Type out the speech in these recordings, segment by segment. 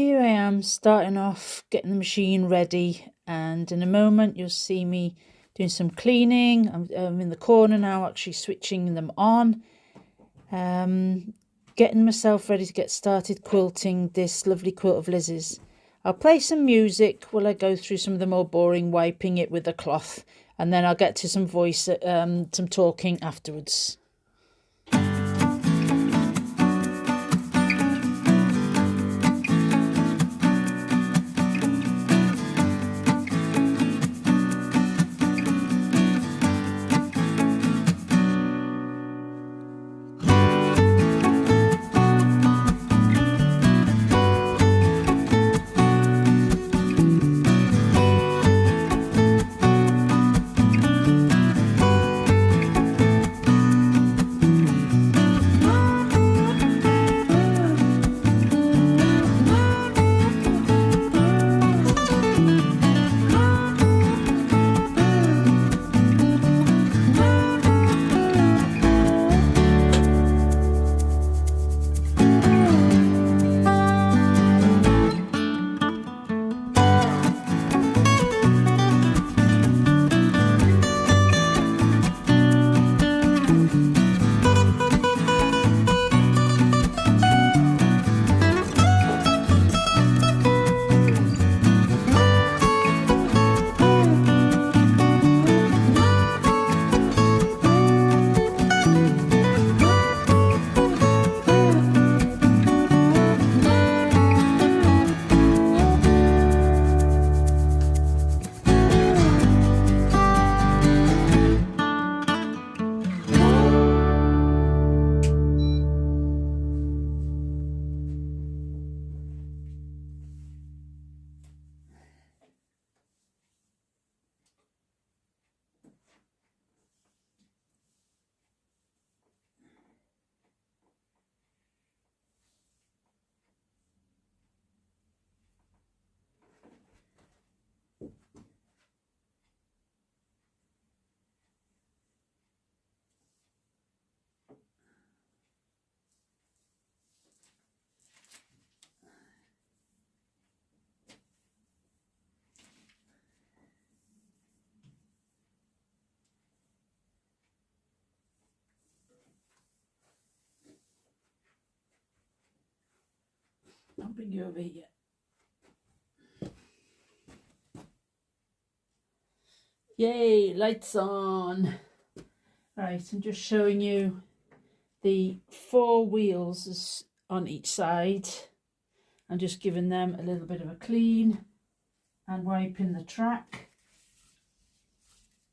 Here I am starting off getting the machine ready, and in a moment you'll see me doing some cleaning. I'm in the corner now actually switching them on, getting myself ready to get started quilting this lovely quilt of Liz's. I'll play some music while I go through some of the more boring wiping it with a cloth, and then I'll get to some some talking afterwards. I'll bring you over here. Yay, lights on. Right, I'm just showing you the 4 wheels on each side. I'm just giving them a little bit of a clean and wiping the track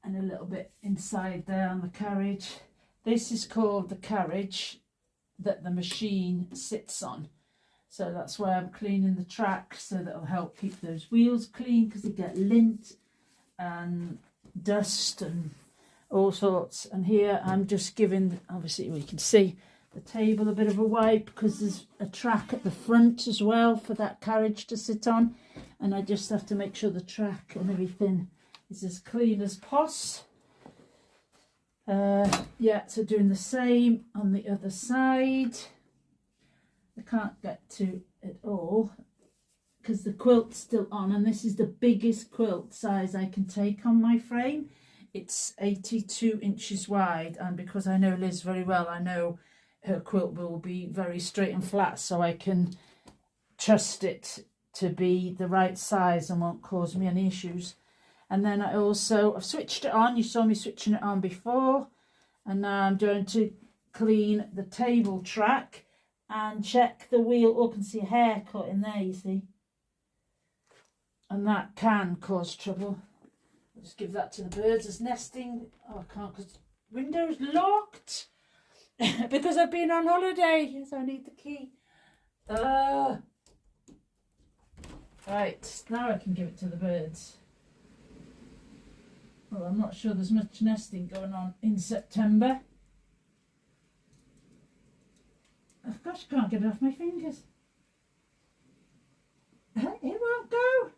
and a little bit inside there on the carriage. This is called the carriage that the machine sits on. So that's why I'm cleaning the track, so that'll help keep those wheels clean, because they get lint and dust and all sorts. And here I'm just giving, obviously you can see the table a bit of a wipe, because there's a track at the front as well for that carriage to sit on, and I just have to make sure the track and everything is as clean as possible. Yeah, so doing the same on the other side. I can't get to it all because the quilt's still on, and this is the biggest quilt size I can take on my frame. It's 82 inches wide, and because I know Liz very well, I know her quilt will be very straight and flat, so I can trust it to be the right size and won't cause me any issues. And then I've switched it on. You saw me switching it on before, and now I'm going to clean the table track and check the wheel. Oh, I can see a hair cut in there, you see, and that can cause trouble. I'll just give that to the birds as nesting. Oh, I can't because the window's locked because I've been on holiday, so I need the key. Right, now I can give it to the birds. Well, I'm not sure there's much nesting going on in September. Oh gosh, I can't get it off my fingers. It won't go.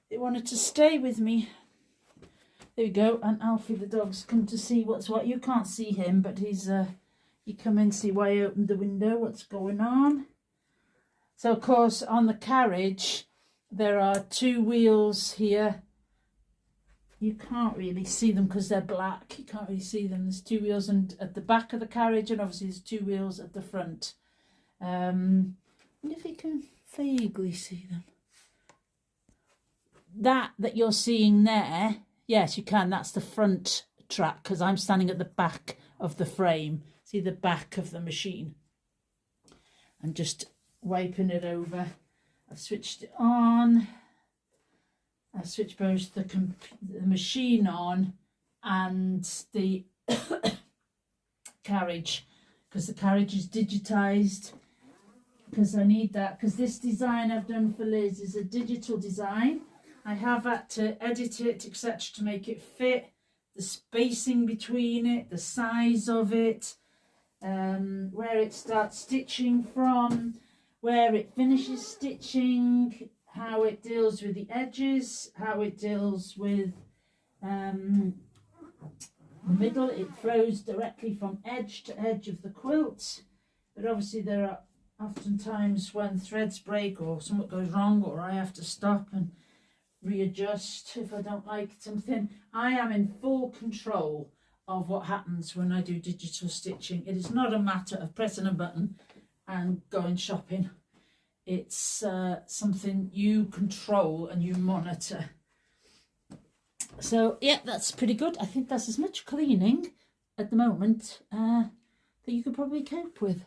It wanted to stay with me. There we go. And Alfie the dog's come to see what's what. You can't see him, but he's You come in, see why I opened the window, what's going on. So of course on the carriage there are 2 wheels here. You can't really see them because they're black. You can't really see them. There's 2 wheels and at the back of the carriage, and obviously there's 2 wheels at the front. I wonder if you can vaguely see them. That you're seeing there, yes you can, that's the front track because I'm standing at the back of the frame. See the back of the machine. I'm just wiping it over. I've switched it on. I've switched both the machine on and the carriage, because the carriage is digitized, because I need that, because this design I've done for Liz is a digital design. I have had to edit it, etc., to make it fit, the spacing between it, the size of it, where it starts stitching from, where it finishes stitching, how it deals with the edges, how it deals with the middle. It flows directly from edge to edge of the quilt, but obviously there are often times when threads break or something goes wrong, or I have to stop and readjust if I don't like something. I am in full control of what happens when I do digital stitching. It is not a matter of pressing a button and going shopping. It's something you control and you monitor. So yeah, that's pretty good. I think that's as much cleaning at the moment that you could probably cope with.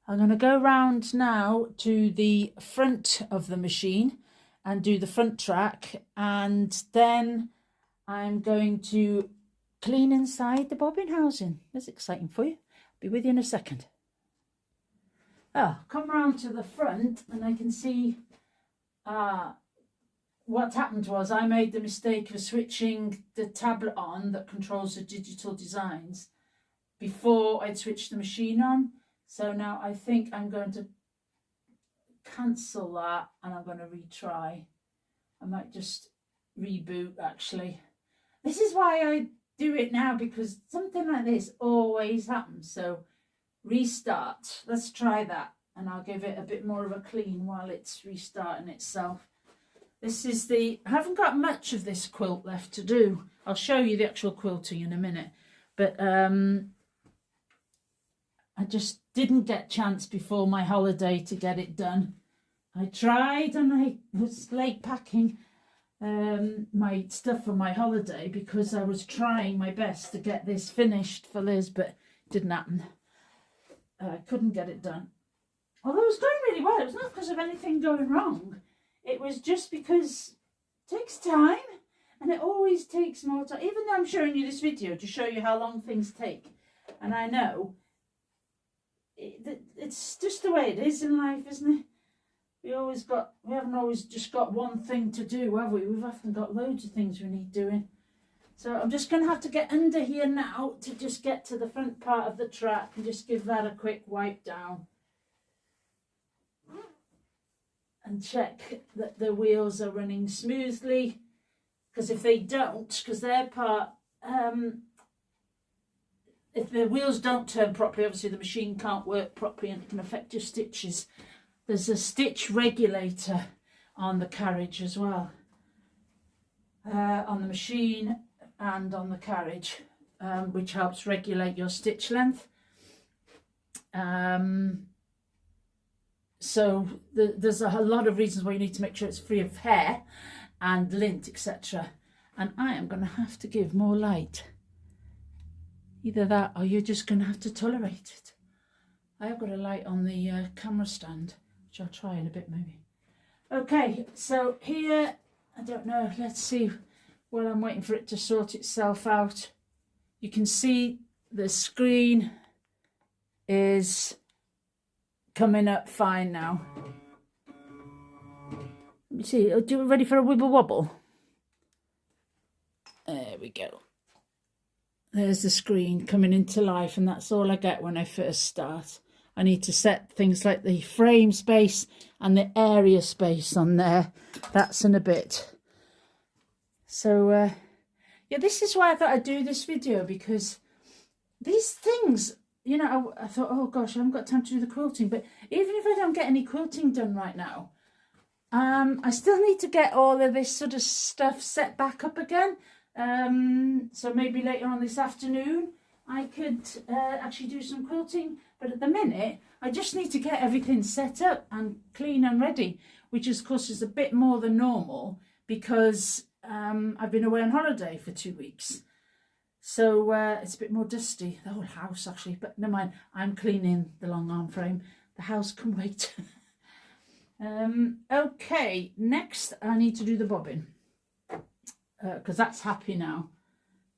I'm going to go round now to the front of the machine and do the front track, and then I'm going to clean inside the bobbin housing. That's exciting for you. Be with you in a second. Oh, come round to the front and I can see what happened was I made the mistake of switching the tablet on that controls the digital designs before I'd switched the machine on. So now I think I'm going to cancel that and I'm going to retry. I might just reboot actually. This is why I do it now, because something like this always happens. So restart. Let's try that, and I'll give it a bit more of a clean while it's restarting itself. This is I haven't got much of this quilt left to do. I'll show you the actual quilting in a minute, but I just didn't get a chance before my holiday to get it done. I tried and I was late packing my stuff for my holiday because I was trying my best to get this finished for Liz, but it didn't happen. I couldn't get it done. Although it was going really well. It was not because of anything going wrong. It was just because it takes time, and it always takes more time. Even though I'm showing you this video to show you how long things take, and I know it's just the way it is in life, isn't it? We haven't always just got one thing to do, have we? We've often got loads of things we need doing. So I'm just going to have to get under here now to just get to the front part of the track and just give that a quick wipe down. And check that the wheels are running smoothly. Because if they don't, because their part, if the wheels don't turn properly, obviously the machine can't work properly and it can affect your stitches. There's a stitch regulator on the carriage as well, on the machine and on the carriage, which helps regulate your stitch length. So there's a lot of reasons why you need to make sure it's free of hair and lint, etc. And I am going to have to give more light. Either that or you're just going to have to tolerate it. I have got a light on the camera stand, which I'll try in a bit maybe. Okay, so here, I don't know, let's see, while I'm waiting for it to sort itself out. You can see the screen is coming up fine now. Let me see, are you ready for a wibble wobble? There we go. There's the screen coming into life, and that's all I get when I first start. I need to set things like the frame space and the area space on there. That's in a bit. So, yeah, this is why I thought I'd do this video, because these things you know, I thought, oh gosh, I haven't got time to do the quilting. But even if I don't get any quilting done right now, I still need to get all of this sort of stuff set back up again. So maybe later on this afternoon, I could actually do some quilting. But at the minute, I just need to get everything set up and clean and ready, which of course is a bit more than normal because I've been away on holiday for 2 weeks. So it's a bit more dusty, the whole house actually, but never mind, I'm cleaning the long arm frame. The house can wait. Okay, next I need to do the bobbin because that's happy now.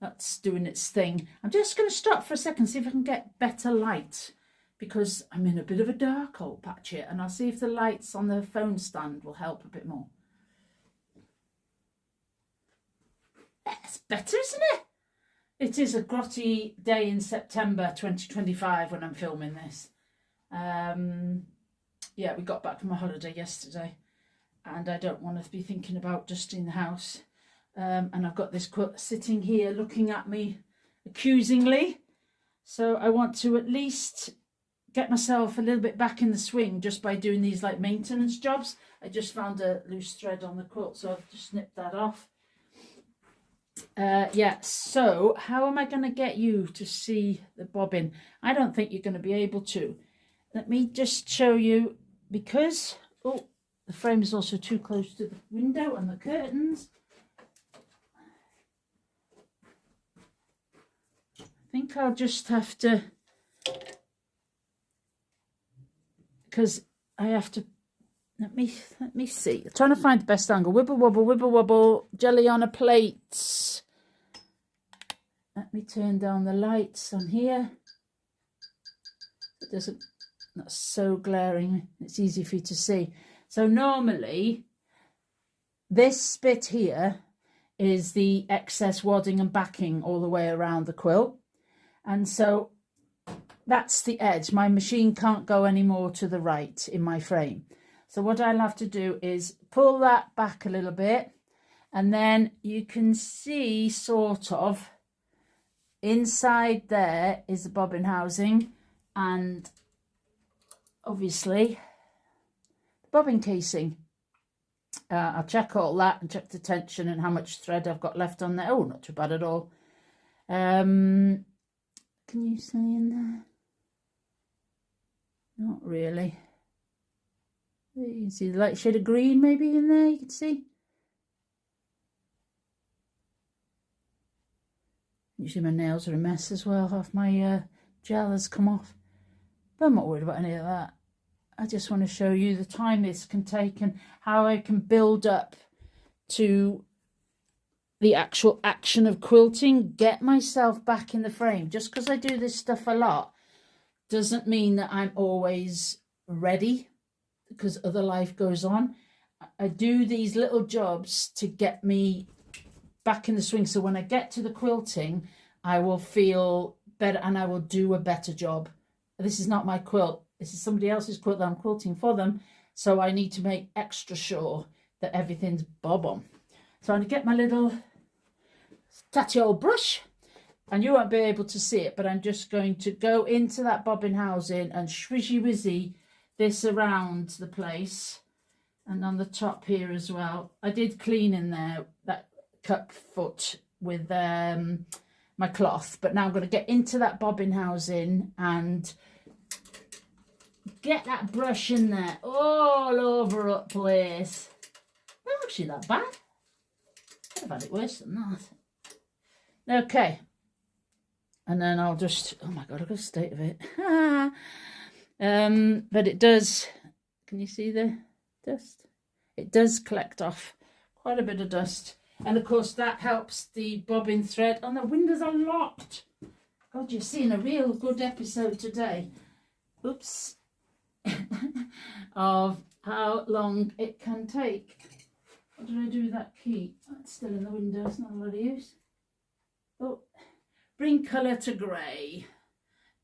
That's doing its thing. I'm just going to stop for a second, see if I can get better light because I'm in a bit of a dark old patch here, and I'll see if the lights on the phone stand will help a bit more. That's better, isn't it? It is a grotty day in September 2025 when I'm filming this. Yeah, we got back from a holiday yesterday and I don't want to be thinking about dusting the house. And I've got this quilt sitting here looking at me accusingly. So I want to at least get myself a little bit back in the swing just by doing these like maintenance jobs. I just found a loose thread on the quilt, so I've just snipped that off. Yeah, so how am I going to get you to see the bobbin? I don't think you're going to be able to. Let me just show you, because the frame is also too close to the window and the curtains. I think I'll just have to, because I have to, let me see. I'm trying to find the best angle. Wibble wobble, jelly on a plate. Let me turn down the lights on here. It doesn't, not so glaring. It's easy for you to see. So normally, this bit here is the excess wadding and backing all the way around the quilt. And so that's the edge. My machine can't go any more to the right in my frame. So what I'll have to do is pull that back a little bit, and then you can see sort of inside there is the bobbin housing and obviously the bobbin casing. I'll check all that and check the tension and how much thread I've got left on there. Oh, not too bad at all. Can you see in there? Not really. You can see the light shade of green maybe in there, you can see. Usually my nails are a mess as well. Half my gel has come off. But I'm not worried about any of that. I just want to show you the time this can take and how I can build up to the actual action of quilting, get myself back in the frame. Just because I do this stuff a lot doesn't mean that I'm always ready, because other life goes on. I do these little jobs to get me back in the swing, so when I get to the quilting I will feel better and I will do a better job. This is not my quilt, this is somebody else's quilt that I'm quilting for them, so I need to make extra sure that everything's bob on. So I'm going to get my little tatty old brush, and you won't be able to see it, but I'm just going to go into that bobbin housing and swishy wizzy this around the place, and on the top here as well. I did clean in there that cup foot with my cloth, but now I'm going to get into that bobbin housing and get that brush in there all over the place. Not actually that bad. I've had it worse than that. Okay, and then I'll just, oh my god, look at the state of it. But it does, can you see the dust? It does collect off quite a bit of dust, and of course that helps the bobbin thread. And the windows are locked. God, you're seeing a real good episode today. Oops. Of how long it can take. What did I do with that key? Oh, it's still in the window, it's not a lot of use. Oh, bring colour to grey.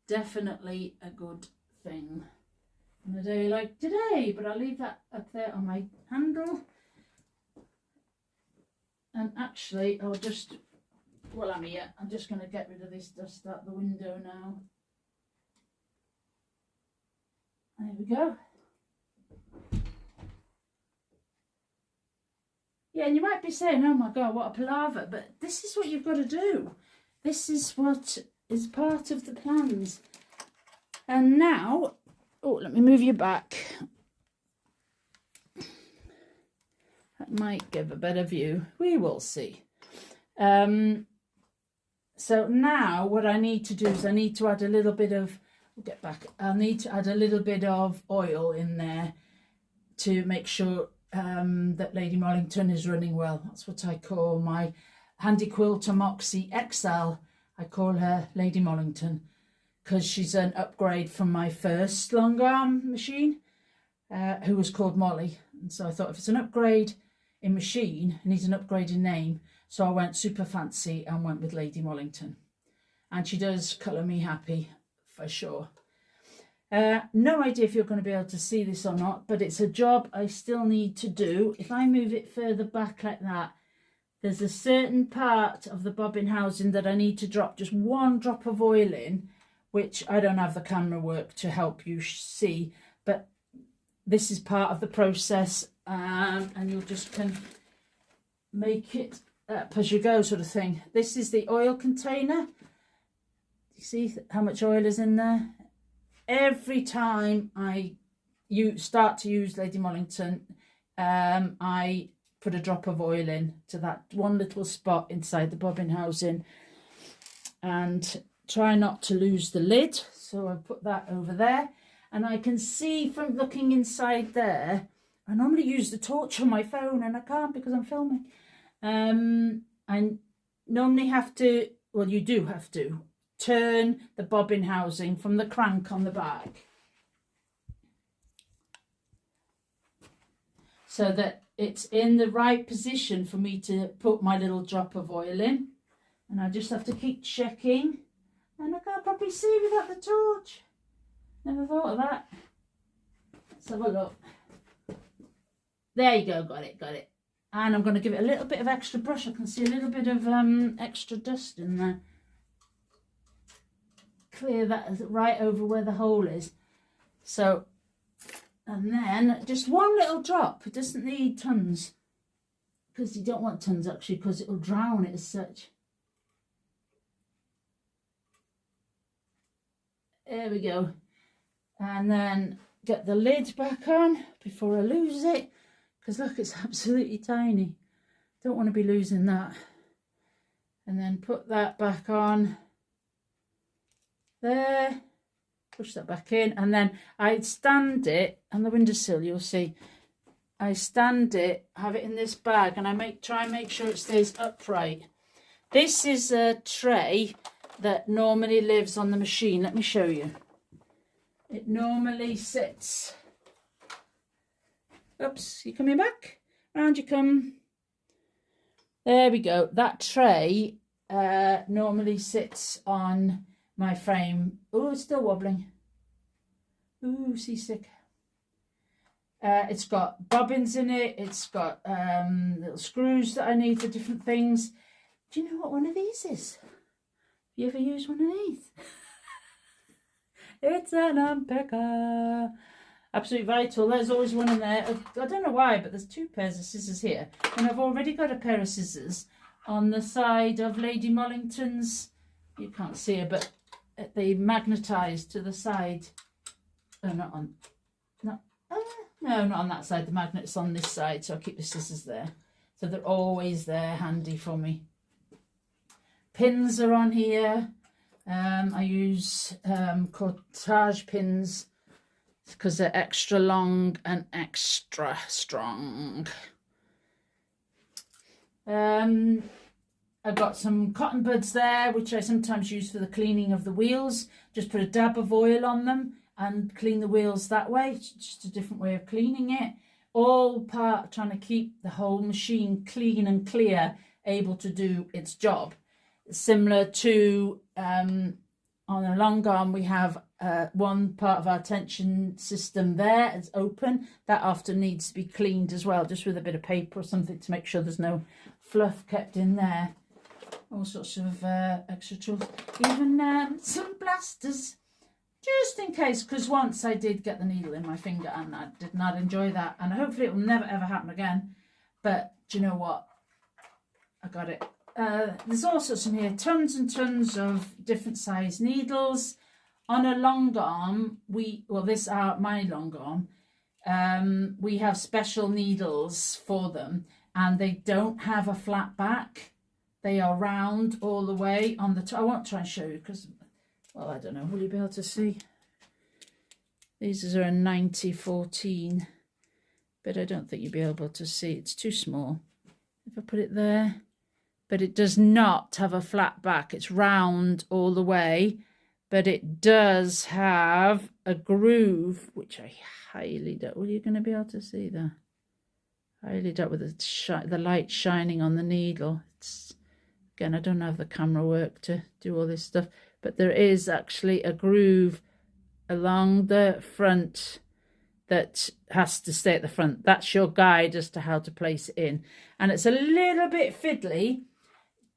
Definitely a good thing on a day like today, but I'll leave that up there on my handle. And actually I'll just, while I'm here, I'm just going to get rid of this dust out the window now. There we go. Yeah, and you might be saying, oh my God, what a palaver, but this is what you've got to do. This is what is part of the plans. And now, oh, let me move you back. That might give a better view. We will see. So now what I need to do is I need to add a little bit of, we'll get back, I'll need to add a little bit of oil in there to make sure that Lady Mollington is running well. That's what I call my Handiquilter Moxie XL. I call her Lady Mollington because she's an upgrade from my first Longarm machine, who was called Molly. And so I thought if it's an upgrade in machine, it needs an upgrade in name. So I went super fancy and went with Lady Mollington. And she does colour me happy for sure. No idea if you're going to be able to see this or not, but it's a job I still need to do. If I move it further back like that, there's a certain part of the bobbin housing that I need to drop just one drop of oil in, which I don't have the camera work to help you see, but this is part of the process, and you'll just can make it up as you go sort of thing. This is the oil container. You see how much oil is in there? Every time you start to use Lady Mollington, I put a drop of oil in to that one little spot inside the bobbin housing and try not to lose the lid. So I put that over there, and I can see from looking inside there, I normally use the torch on my phone and I can't because I'm filming. I normally have to, well, you do have to turn the bobbin housing from the crank on the back so that it's in the right position for me to put my little drop of oil in. And I just have to keep checking, and I can't probably see without the torch. Never thought of that. Let's have a look. There you go, got it. And I'm going to give it a little bit of extra brush. I can see a little bit of extra dust in there. Clear that right over where the hole is. So, and then just one little drop. It doesn't need tons, because you don't want tons actually, because it will drown it as such. There we go. And then get the lid back on before I lose it, because look, it's absolutely tiny. Don't want to be losing that. And then put that back on there, push that back in, and then I'd stand it on the windowsill. You'll see I stand it, have it in this bag, and I try and make sure it stays upright. This is a tray that normally lives on the machine. Let me show you. It normally sits, oops, you coming back? Round you come. There we go. That tray normally sits on my frame. Oh, it's still wobbling. Ooh, seasick. It's got bobbins in it. It's got little screws that I need for different things. Do you know what one of these is? Have you ever used one of these? It's an unpicker. Absolutely vital. There's always one in there. I don't know why, but there's two pairs of scissors here. And I've already got a pair of scissors on the side of Lady Mollington's. You can't see her, but they magnetise to the side. Oh, not on. No, not on that side. The magnet's on this side, so I keep the scissors there. So they're always there, handy for me. Pins are on here. I use cottage pins because they're extra long and extra strong. I've got some cotton buds there, which I sometimes use for the cleaning of the wheels. Just put a dab of oil on them and clean the wheels that way. It's just a different way of cleaning it. All part of trying to keep the whole machine clean and clear, able to do its job. Similar to on a Longarm, we have one part of our tension system there. It's open. That often needs to be cleaned as well, just with a bit of paper or something to make sure there's no fluff kept in there. All sorts of extra tools. Even some blasters. just in case, because once I did get the needle in my finger and I did not enjoy that, and hopefully it will never ever happen again. But do you know what? I got it. There's all sorts in here, tons and tons of different size needles. On a long arm, this are my long arm, we have special needles for them, and they don't have a flat back. They are round all the way on the top. I won't try and show you because, well, I don't know. Will you be able to see? These are a 90-14, but I don't think you'll be able to see. It's too small. If I put it there, but it does not have a flat back. It's round all the way, but it does have a groove, which I highly doubt. Well, you're going to be able to see that. Highly doubt with the light shining on the needle. It's, again, I don't have the camera work to do all this stuff, but there is actually a groove along the front that has to stay at the front. That's your guide as to how to place it in. And it's a little bit fiddly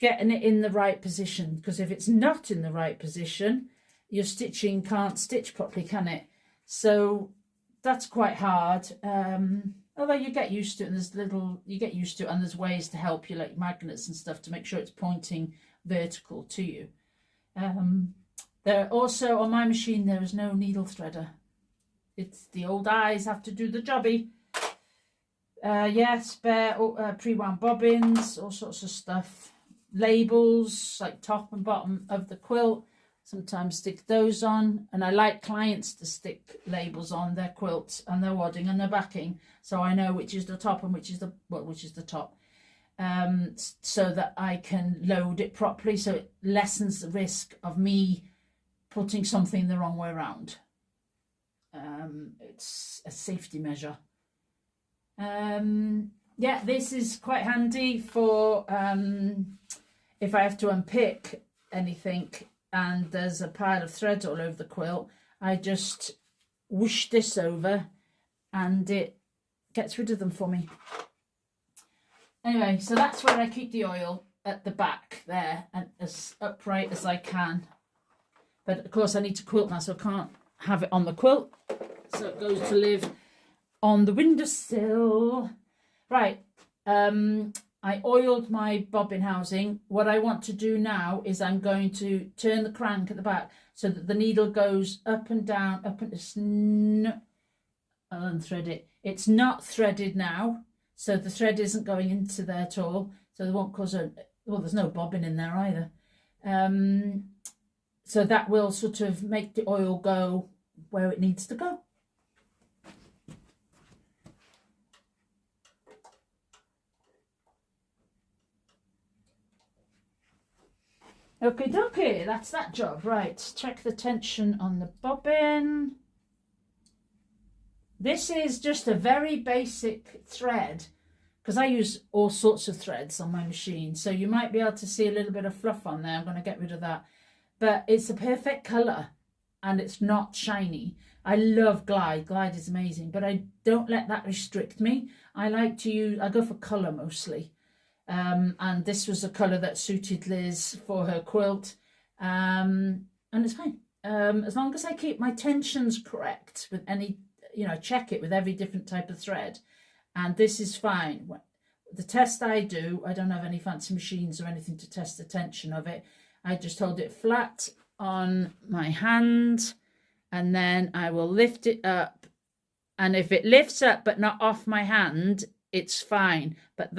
getting it in the right position, because if it's not in the right position, your stitching can't stitch properly, can it? So that's quite hard. Although you get used to it, and there's ways to help you, like magnets and stuff, to make sure it's pointing vertical to you. There also, on my machine, there is no needle threader. It's the old eyes have to do the jobby. Spare pre-wound bobbins, all sorts of stuff. Labels, like top and bottom of the quilt. Sometimes stick those on, and I like clients to stick labels on their quilts and their wadding and their backing, so I know which is the top and which is the top, so that I can load it properly, so it lessens the risk of me putting something the wrong way around. It's a safety measure. Yeah, this is quite handy for if I have to unpick anything and there's a pile of thread all over the quilt, I just whoosh this over and it gets rid of them for me. Anyway, so that's where I keep the oil, at the back there, and as upright as I can. But of course I need to quilt now, so I can't have it on the quilt. So it goes to live on the windowsill. Right, I oiled my bobbin housing. What I want to do now is I'm going to turn the crank at the back so that the needle goes up and down, up and I'll unthread it. It's not threaded now, so the thread isn't going into there at all. So there won't cause there's no bobbin in there either. So that will sort of make the oil go where it needs to go. Okay, dokie, that's that job. Right, check the tension on the bobbin. This is just a very basic thread, because I use all sorts of threads on my machine, so you might be able to see a little bit of fluff on there. I'm going to get rid of that. But it's a perfect colour and it's not shiny. I love Glide. Glide is amazing, but I don't let that restrict me. I go for colour mostly. And this was a colour that suited Liz for her quilt, and it's fine, as long as I keep my tensions correct with any, check it with every different type of thread, and this is fine. The test I do, I don't have any fancy machines or anything to test the tension of it. I just hold it flat on my hand, and then I will lift it up, and if it lifts up but not off my hand, it's fine. But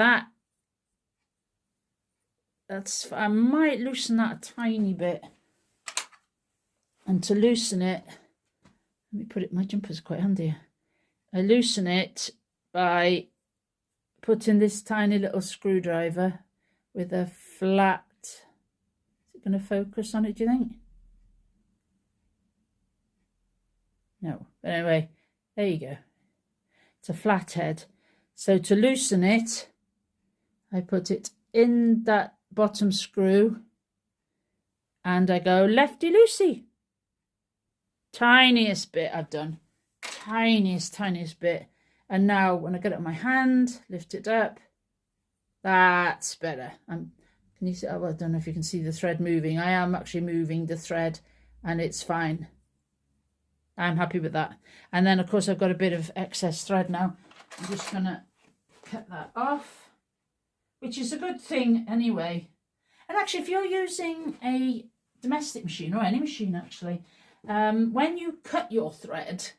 I might loosen that a tiny bit, and to loosen it, let me put it, my jumper's quite handy. I loosen it by putting this tiny little screwdriver with a flat, is it going to focus on it, do you think? No, but anyway, there you go. It's a flat head. So to loosen it, I put it in that bottom screw and I go lefty-loosey. Tiniest bit I've done. Tiniest bit. And now when I get it on my hand, lift it up, that's better. Can you see? Oh, well, I don't know if you can see the thread moving. I am actually moving the thread and it's fine. I'm happy with that. And then, of course, I've got a bit of excess thread now. I'm just going to cut that off, which is a good thing anyway. And actually, if you're using a domestic machine, or any machine actually, when you cut your thread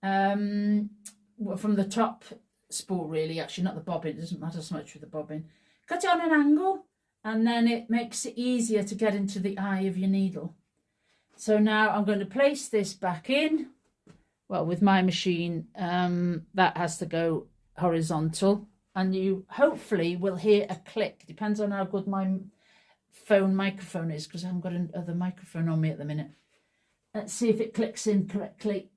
from the top spool, really, actually not the bobbin, it doesn't matter so much with the bobbin, cut it on an angle, and then it makes it easier to get into the eye of your needle. So now I'm going to place this back in. Well, with my machine, that has to go horizontal, and you hopefully will hear a click. Depends on how good my phone microphone is, because I haven't got another microphone on me at the minute. Let's see if it clicks in correctly.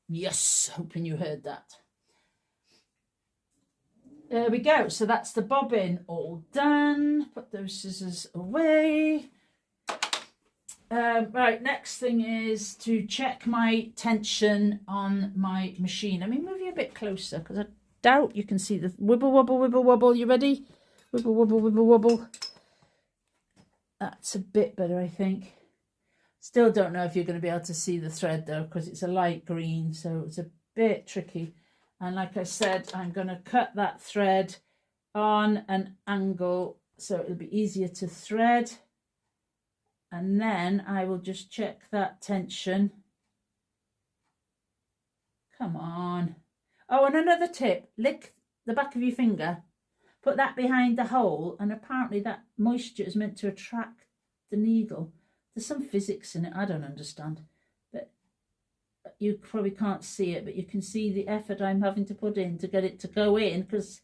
Yes, hoping you heard that. There we go. So that's the bobbin all done. Put those scissors away. Right, next thing is to check my tension on my machine. Let me move you a bit closer, because I doubt you can see the wibble wobble, wibble wobble. You ready? Wibble wobble, wibble wobble. That's a bit better, I think. Still don't know if you're going to be able to see the thread though, because it's a light green, so it's a bit tricky. And like I said, I'm going to cut that thread on an angle so it'll be easier to thread. And then I will just check that tension. Come on. Oh, and another tip, lick the back of your finger, put that behind the hole, and apparently that moisture is meant to attract the needle. There's some physics in it, I don't understand. But you probably can't see it, but you can see the effort I'm having to put in to get it to go in, because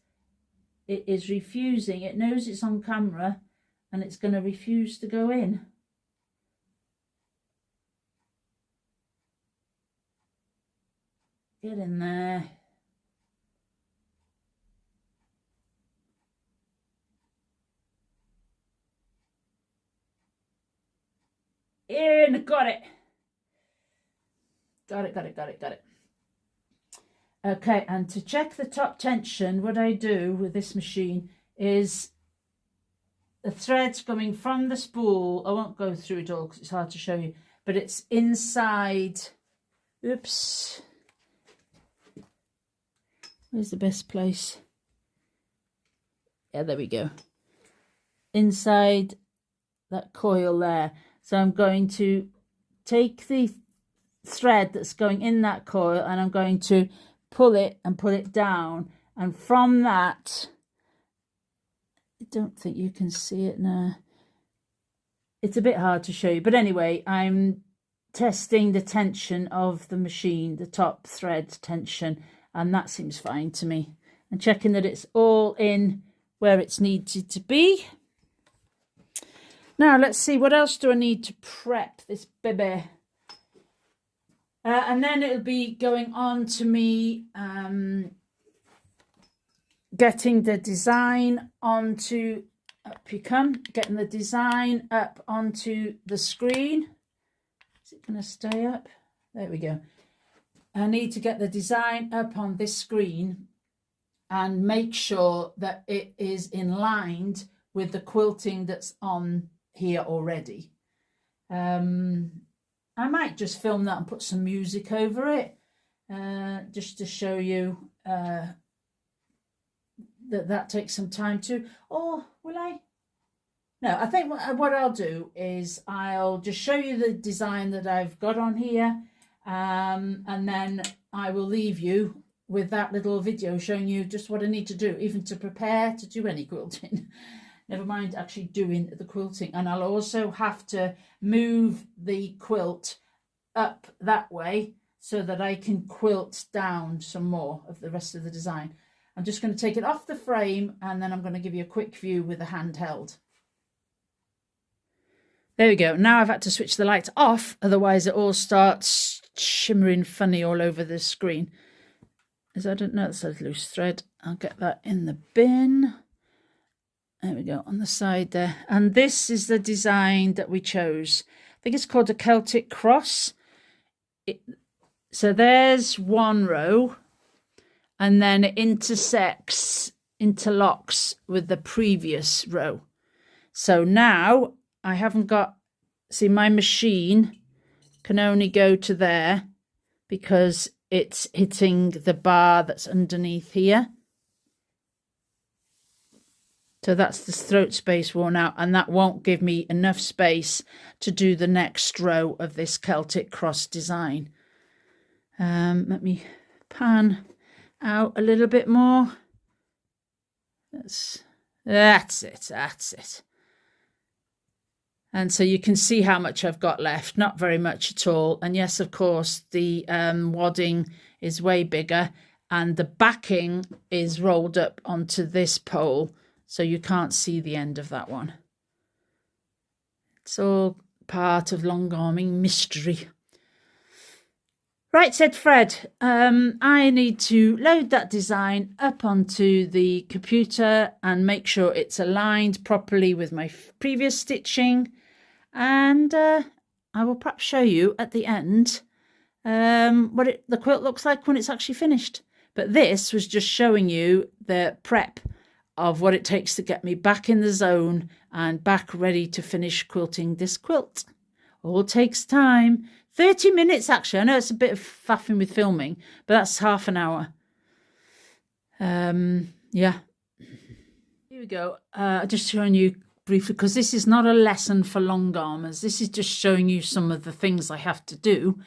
it is refusing. It knows it's on camera and it's going to refuse to go in. Get in there. In, got it. Got it. Okay, and to check the top tension, what I do with this machine is the thread's coming from the spool. I won't go through it all because it's hard to show you, but it's inside. Oops. Where's the best place? Yeah, there we go. Inside that coil there. So I'm going to take the thread that's going in that coil and I'm going to pull it and put it down. And from that, I don't think you can see it now. It's a bit hard to show you. But anyway, I'm testing the tension of the machine, the top thread tension. And that seems fine to me. And checking that it's all in where it's needed to be. Now, let's see, what else do I need to prep this baby? And then it'll be going on to me getting the design onto, up you come, getting the design up onto the screen. Is it going to stay up? There we go. I need to get the design up on this screen and make sure that it is in line with the quilting that's on here already. I might just film that and put some music over it, just to show you that takes some time too. Or will I? No, I think what I'll do is I'll just show you the design that I've got on here. And then I will leave you with that little video showing you just what I need to do, even to prepare to do any quilting. Never mind actually doing the quilting. And I'll also have to move the quilt up that way so that I can quilt down some more of the rest of the design. I'm just going to take it off the frame and then I'm going to give you a quick view with the handheld. There we go. Now I've had to switch the light off, otherwise it all starts shimmering funny all over the screen. As I don't know, it's a loose thread. I'll get that in the bin. There we go, on the side there. And this is the design that we chose. I think it's called a Celtic cross. So there's one row, and then it interlocks with the previous row. So now I haven't got, see, my machine can only go to there because it's hitting the bar that's underneath here. So that's the throat space worn out, and that won't give me enough space to do the next row of this Celtic cross design. Let me pan out a little bit more. That's it. And so you can see how much I've got left, not very much at all. And yes, of course, the wadding is way bigger, and the backing is rolled up onto this pole, so you can't see the end of that one. It's all part of longarming mystery. Right, said Fred, I need to load that design up onto the computer and make sure it's aligned properly with my previous stitching. And I will perhaps show you at the end what the quilt looks like when it's actually finished. But this was just showing you the prep of what it takes to get me back in the zone and back ready to finish quilting this quilt. All takes time. 30 minutes, actually. I know it's a bit of faffing with filming, but that's half an hour. Yeah. Here we go. Just showing you briefly, because this is not a lesson for longarmers. This is just showing you some of the things I have to do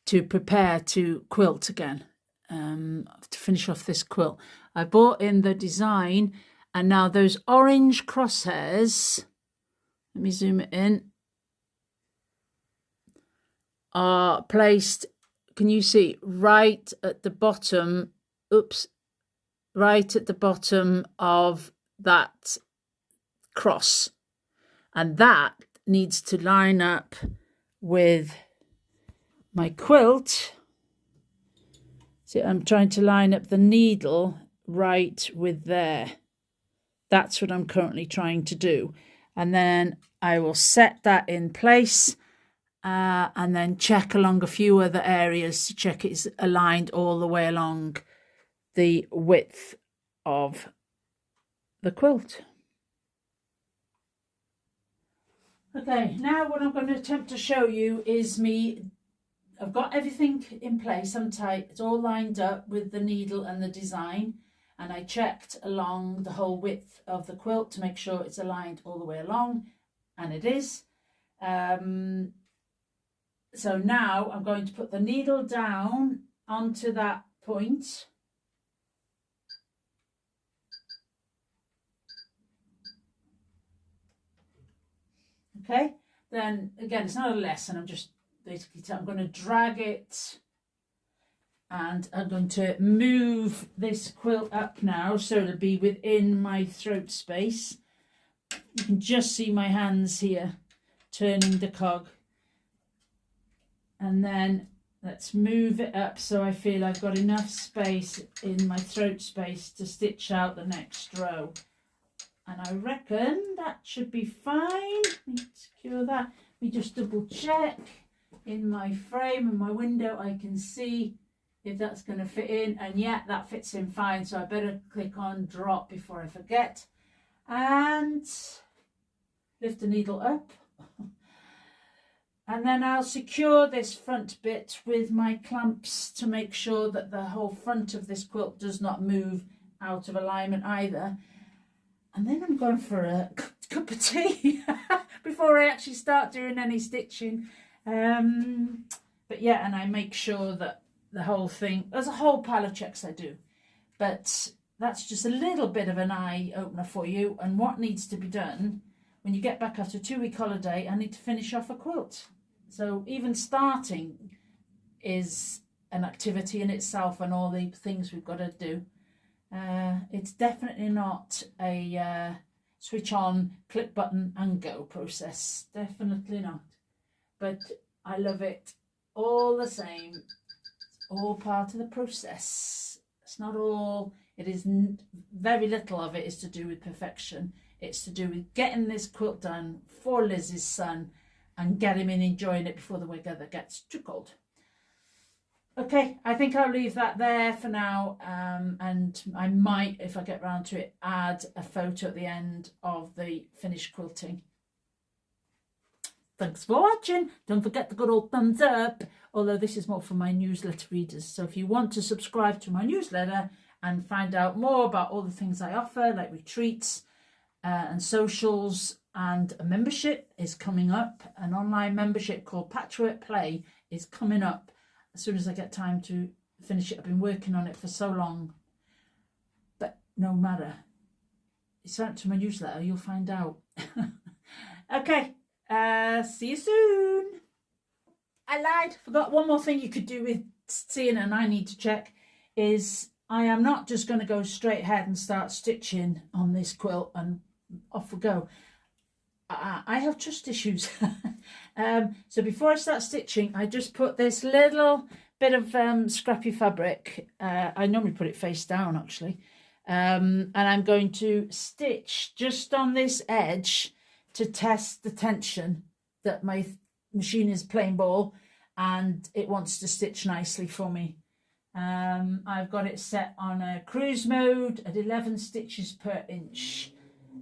to prepare to quilt again, to finish off this quilt. I bought in the design, and now those orange crosshairs, let me zoom it in, are placed, can you see, right at the bottom, right at the bottom of that cross. And that needs to line up with my quilt. See, I'm trying to line up the needle right with there. That's what I'm currently trying to do. And then I will set that in place. And then check along a few other areas to check it's aligned all the way along the width of the quilt. Okay, now what I'm going to attempt to show you is I've got everything in place, I'm tight, it's all lined up with the needle and the design, and I checked along the whole width of the quilt to make sure it's aligned all the way along, and it is. So now I'm going to put the needle down onto that point. Okay, then again, it's not a lesson, I'm just basically, I'm going to drag it and I'm going to move this quilt up now so it'll be within my throat space. You can just see my hands here turning the cog. And then let's move it up so I feel I've got enough space in my throat space to stitch out the next row. And I reckon that should be fine. Let me secure that. Let me just double check in my frame and my window. I can see if that's going to fit in. And yeah, that fits in fine. So I better click on drop before I forget. And lift the needle up. And then I'll secure this front bit with my clamps to make sure that the whole front of this quilt does not move out of alignment either. And then I'm going for a cup of tea before I actually start doing any stitching. But yeah, and I make sure that the whole thing, there's a whole pile of checks I do. But that's just a little bit of an eye opener for you. And what needs to be done when you get back after a 2-week holiday, I need to finish off a quilt. So even starting is an activity in itself, and all the things we've got to do. It's definitely not a switch on, click button and go process. Definitely not. But I love it all the same. It's all part of the process. It's not all, it is very little of it is to do with perfection. It's to do with getting this quilt done for Liz's son and get him in enjoying it before the weather gets too cold. Okay, I think I'll leave that there for now, and I might, if I get round to it, add a photo at the end of the finished quilting. Thanks for watching. Don't forget the good old thumbs up, although this is more for my newsletter readers. So if you want to subscribe to my newsletter and find out more about all the things I offer, like retreats and socials, and a membership is coming up, an online membership called Patchwork Play is coming up as soon as I get time to finish it. I've been working on it for so long, but no matter, it's out to my newsletter, you'll find out. Okay, see you soon. I lied, forgot one more thing you could do with seeing, and I need to check, is I am not just going to go straight ahead and start stitching on this quilt and off we go. I have trust issues. So before I start stitching, I just put this little bit of scrappy fabric. I normally put it face down actually. And I'm going to stitch just on this edge to test the tension that my machine is playing ball and it wants to stitch nicely for me. I've got it set on a cruise mode at 11 stitches per inch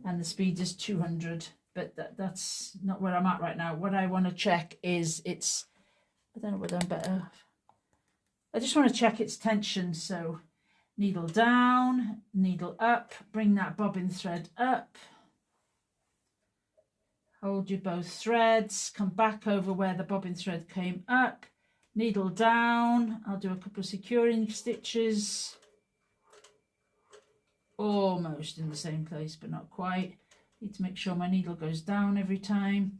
and the speed is 200, but that's not where I'm at right now. What I want to check is its, I don't know whether I'm better, I just want to check its tension. So needle down, needle up, bring that bobbin thread up, hold your both threads, come back over where the bobbin thread came up, needle down. I'll do a couple of securing stitches, almost in the same place but not quite. Need to make sure my needle goes down every time.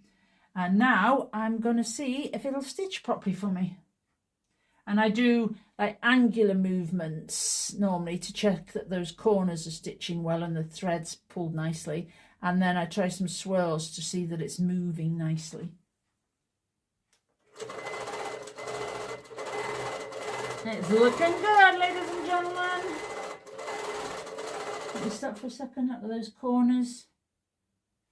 And now I'm going to see if it'll stitch properly for me. And I do like angular movements normally to check that those corners are stitching well and the threads pulled nicely. And then I try some swirls to see that it's moving nicely. It's looking good, ladies and gentlemen. Let me stop for a second at those corners.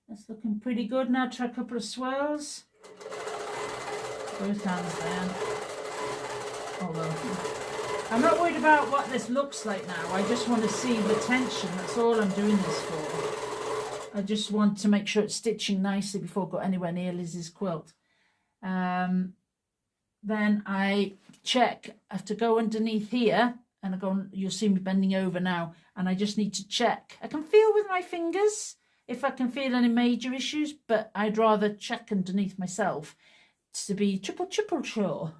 That's looking pretty good. Now try a couple of swirls. Both hands down. Although I'm not worried about what this looks like now. I just want to see the tension. That's all I'm doing this for. I just want to make sure it's stitching nicely before I go anywhere near Lizzie's quilt. Then I check. I have to go underneath here, and I go. You'll see me bending over now, and I just need to check. I can feel with my fingers if I can feel any major issues, but I'd rather check underneath myself to be triple sure.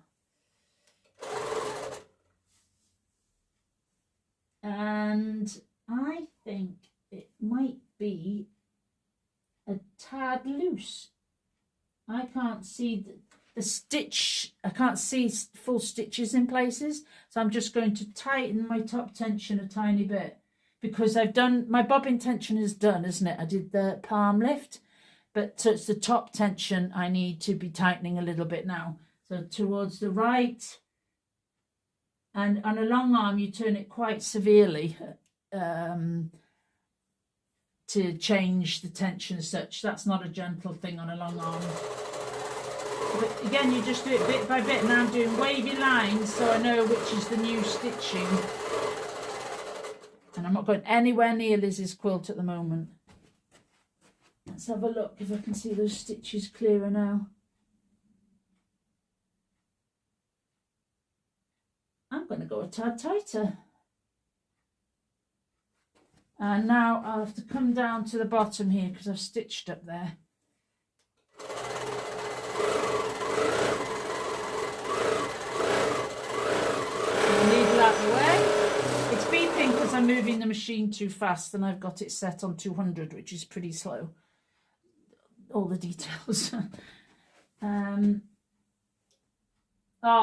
And I think it might be a tad loose. I can't see the stitch. I can't see full stitches in places, so I'm just going to tighten my top tension a tiny bit, because I've done my bobbin tension is done, isn't it? I did the palm lift, but so it's the top tension I need to be tightening a little bit now. So towards the right, and on a long arm you turn it quite severely to change the tension as such. That's not a gentle thing on a long arm. But again, you just do it bit by bit. Now I'm doing wavy lines so I know which is the new stitching. And I'm not going anywhere near Lizzie's quilt at the moment. Let's have a look if I can see those stitches clearer now. I'm going to go a tad tighter. And now I'll have to come down to the bottom here because I've stitched up there. Needle out the way. It's beeping because I'm moving the machine too fast and I've got it set on 200, which is pretty slow. All the details. Oh,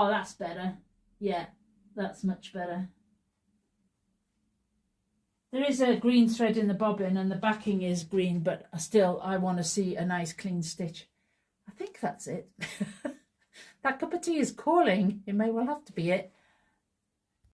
that's better. Yeah, that's much better. There is a green thread in the bobbin and the backing is green, but still I want to see a nice clean stitch. I think that's it. That cup of tea is calling. It may well have to be it.